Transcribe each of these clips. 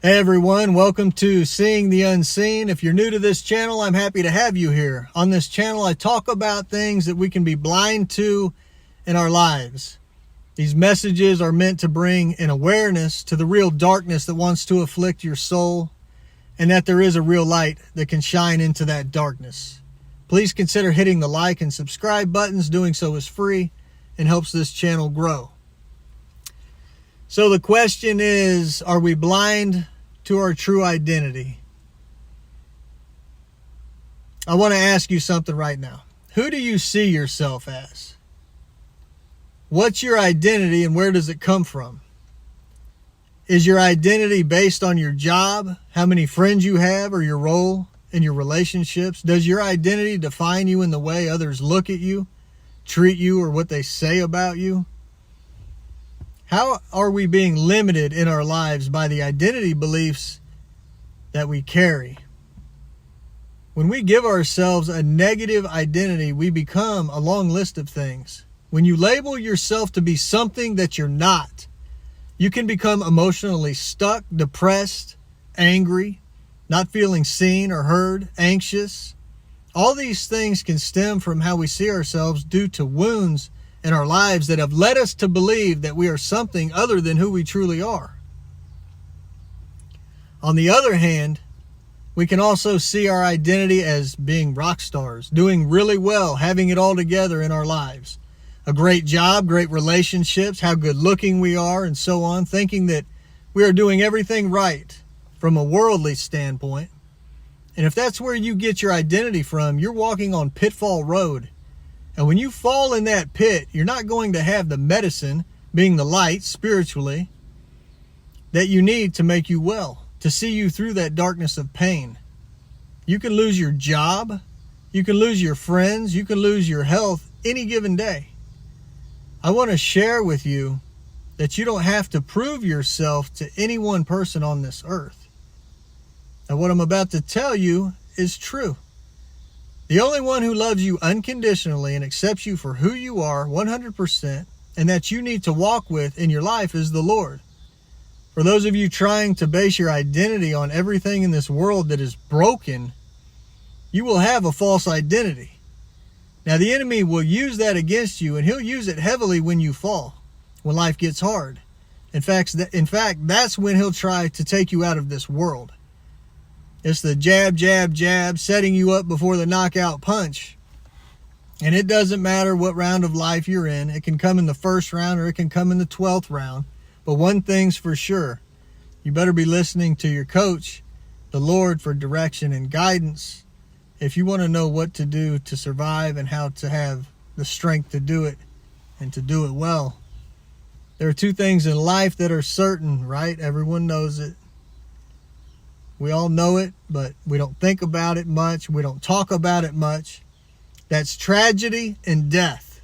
Hey everyone, welcome to Seeing the Unseen. If you're new to this channel, I'm happy to have you here. On this channel, I talk about things that we can be blind to in our lives. These messages are meant to bring an awareness to the real darkness that wants to afflict your soul, and that there is a real light that can shine into that darkness. Please consider hitting the like and subscribe buttons. Doing so is free and helps this channel grow. So the question is, are we blind to our true identity? I want to ask you something right now. Who do you see yourself as? What's your identity and where does it come from? Is your identity based on your job, how many friends you have, or your role in your relationships? Does your identity define you in the way others look at you, treat you, or what they say about you? How are we being limited in our lives by the identity beliefs that we carry? When we give ourselves a negative identity, we become a long list of things. When you label yourself to be something that you're not, you can become emotionally stuck, depressed, angry, not feeling seen or heard, anxious. All these things can stem from how we see ourselves due to wounds in our lives that have led us to believe that we are something other than who we truly are. On the other hand, we can also see our identity as being rock stars, doing really well, having it all together in our lives. A great job, great relationships, how good looking we are, and so on, thinking that we are doing everything right from a worldly standpoint. And if that's where you get your identity from, you're walking on Pitfall Road. And when you fall in that pit, you're not going to have the medicine, being the light spiritually, that you need to make you well, to see you through that darkness of pain. You can lose your job, you can lose your friends, you can lose your health any given day. I want to share with you that you don't have to prove yourself to any one person on this earth. And what I'm about to tell you is true. The only one who loves you unconditionally and accepts you for who you are 100% and that you need to walk with in your life is the Lord. For those of you trying to base your identity on everything in this world that is broken, you will have a false identity. Now the enemy will use that against you, and he'll use it heavily when you fall, when life gets hard. In fact, that's when he'll try to take you out of this world. It's the jab, jab, jab, setting you up before the knockout punch. And it doesn't matter what round of life you're in. It can come in the first round or it can come in the 12th round. But one thing's for sure. You better be listening to your coach, the Lord, for direction and guidance if you want to know what to do to survive and how to have the strength to do it and to do it well. There are two things in life that are certain, right? Everyone knows it. We all know it, but we don't think about it much. We don't talk about it much. That's tragedy and death.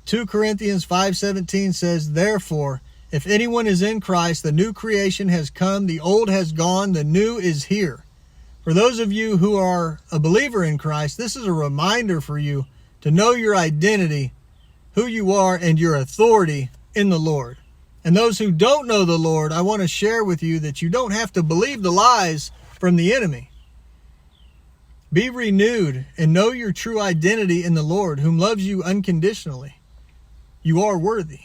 2 Corinthians 5:17 says, "Therefore, if anyone is in Christ, the new creation has come, the old has gone, the new is here." For those of you who are a believer in Christ, this is a reminder for you to know your identity, who you are, and your authority in the Lord. And those who don't know the Lord, I want to share with you that you don't have to believe the lies from the enemy. Be renewed and know your true identity in the Lord, whom loves you unconditionally. You are worthy.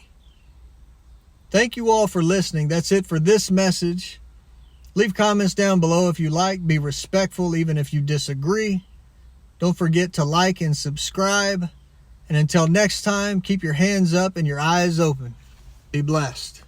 Thank you all for listening. That's it for this message. Leave comments down below if you like. Be respectful even if you disagree. Don't forget to like and subscribe. And until next time, keep your hands up and your eyes open. Be blessed.